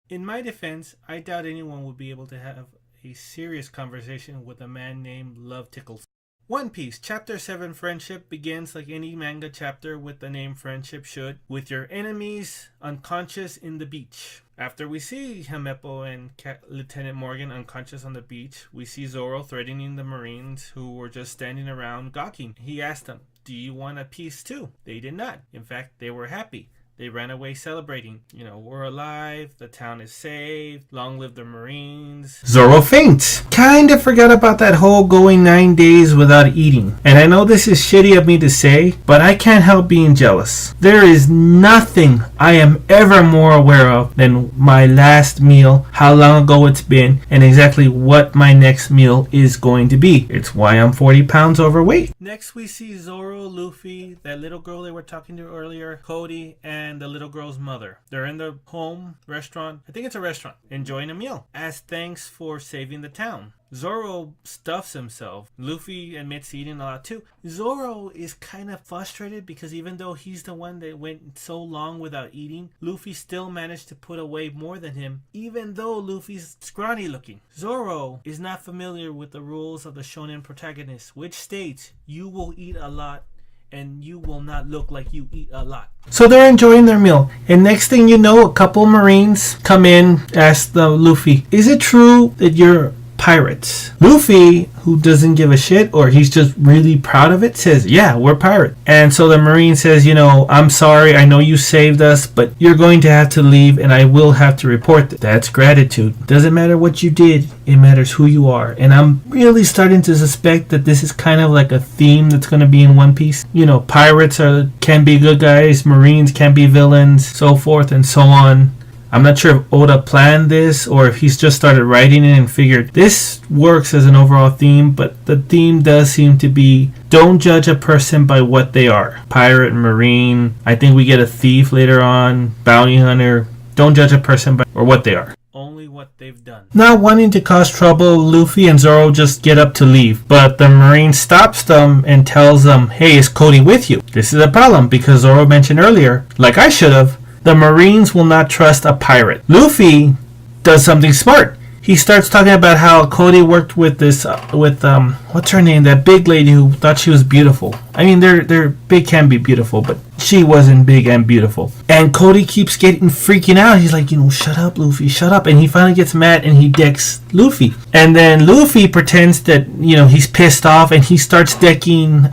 In my defense, I doubt anyone would be able to have a serious conversation with a man named Love Tickles. One Piece, Chapter 7 Friendship begins like any manga chapter with the name Friendship should, with your enemies unconscious in the beach. After we see Hamepo and Lieutenant Morgan unconscious on the beach, we see Zoro threatening the Marines who were just standing around gawking. He asked them, "Do you want a peace too?" They did not. In fact, they were happy. They ran away celebrating. We're alive. The town is saved. Long live the Marines. Zoro faints. Kinda forgot about that whole going 9 days without eating. And I know this is shitty of me to say, but I can't help being jealous. There is nothing I am ever more aware of than my last meal, how long ago it's been, and exactly what my next meal is going to be. It's why I'm 40 pounds overweight. Next we see Zoro, Luffy, that little girl they were talking to earlier, Cody, and the little girl's mother. They're in the home restaurant, I think it's a restaurant, enjoying a meal as thanks for saving the town. Zoro stuffs himself. Luffy admits eating a lot too. Zoro is kind of frustrated because even though he's the one that went so long without eating, Luffy still managed to put away more than him, even though Luffy's scrawny looking. Zoro is not familiar with the rules of the shonen protagonist, which states you will eat a lot and you will not look like you eat a lot. So they're enjoying their meal, and next thing you know, a couple Marines come in, ask the Luffy, "Is it true that you're pirates?" Luffy, who doesn't give a shit, or he's just really proud of it, says, "Yeah, we're pirates." And so the Marine says, "I'm sorry, I know you saved us, but you're going to have to leave and I will have to report that." That's gratitude. Doesn't matter what you did, it matters who you are. And I'm really starting to suspect that this is kind of like a theme that's going to be in One Piece. Pirates can be good guys, Marines can be villains, so forth and so on. I'm not sure if Oda planned this or if he's just started writing it and figured this works as an overall theme, but the theme does seem to be don't judge a person by what they are. Pirate, Marine, I think we get a thief later on, bounty hunter. Don't judge a person by or what they are. Only what they've done. Not wanting to cause trouble, Luffy and Zoro just get up to leave, but the Marine stops them and tells them, "Hey, is Cody with you?" This is a problem because Zoro mentioned earlier, like I should have, the Marines will not trust a pirate. Luffy does something smart. He starts talking about how Cody worked with this, what's her name? That big lady who thought she was beautiful. I mean, they're big can be beautiful, but she wasn't big and beautiful. And Cody keeps freaking out. He's like, "Shut up, Luffy, shut up." And he finally gets mad and he decks Luffy. And then Luffy pretends that, he's pissed off and he starts decking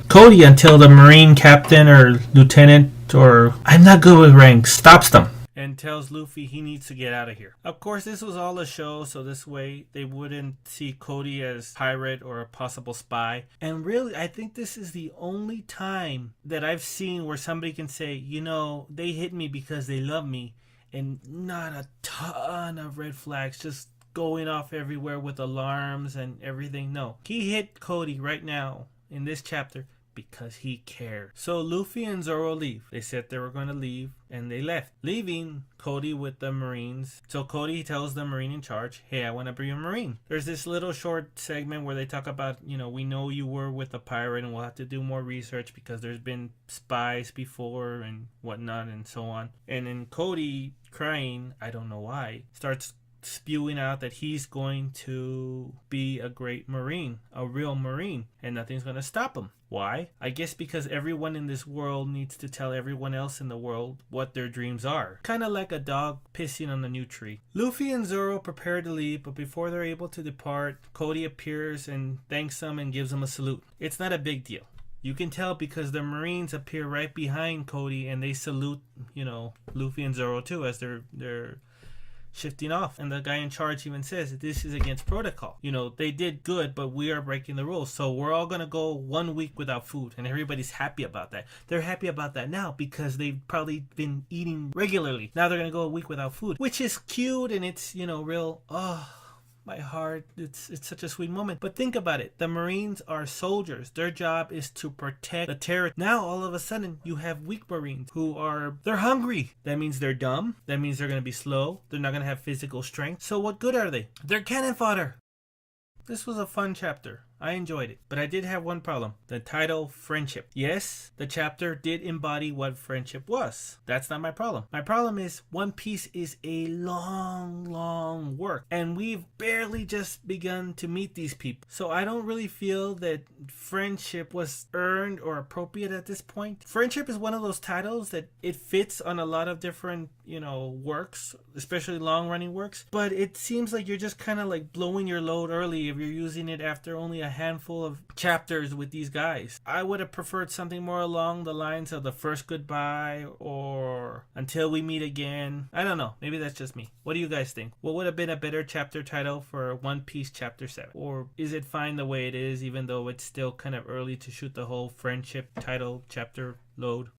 Cody until the Marine captain or lieutenant, or I'm not good with ranks, stops them and tells Luffy he needs to get out of here. Of course, this was all a show, so this way they wouldn't see Cody as pirate or a possible spy. And really, I think this is the only time that I've seen where somebody can say, they hit me because they love me, and not a ton of red flags just going off everywhere with alarms and everything. No, he hit Cody right now in this chapter because he cared. So Luffy and Zoro leave. They said they were going to leave, and they left, leaving Cody with the Marines. So Cody tells the Marine in charge, "Hey, I want to be a Marine." There's this little short segment where they talk about, we know you were with a pirate and we'll have to do more research because there's been spies before and whatnot and so on. And then Cody, crying, I don't know why, starts spewing out that he's going to be a great Marine, a real Marine, and nothing's going to stop him. Why? I guess because everyone in this world needs to tell everyone else in the world what their dreams are. Kind of like a dog pissing on a new tree. Luffy and Zoro prepare to leave, but before they're able to depart, Cody appears and thanks them and gives them a salute. It's not a big deal. You can tell because the Marines appear right behind Cody and they salute, Luffy and Zoro too as they're shifting off. And the guy in charge even says this is against protocol. They did good, but we are breaking the rules. So we're all going to go 1 week without food. And everybody's happy about that. They're happy about that now because they've probably been eating regularly. Now they're going to go a week without food, which is cute. And it's, real, my heart, it's such a sweet moment. But think about it. The Marines are soldiers. Their job is to protect the territory. Now, all of a sudden, you have weak Marines they're hungry. That means they're dumb. That means they're going to be slow. They're not going to have physical strength. So what good are they? They're cannon fodder. This was a fun chapter. I enjoyed it. But I did have one problem. The title, Friendship. Yes, the chapter did embody what friendship was. That's not my problem. My problem is One Piece is a long work. And we've barely just begun to meet these people. So I don't really feel that friendship was earned or appropriate at this point. Friendship is one of those titles that it fits on a lot of different, works, especially long running works. But it seems like you're just kind of like blowing your load early if you're using it after only a handful of chapters with these guys. I would have preferred something more along the lines of The First Goodbye or Until We Meet Again. I don't know. Maybe that's just me. What do you guys think? What would have been a better chapter title for One Piece Chapter 7? Or is it fine the way it is, even though it's still kind of early to shoot the whole friendship title chapter load?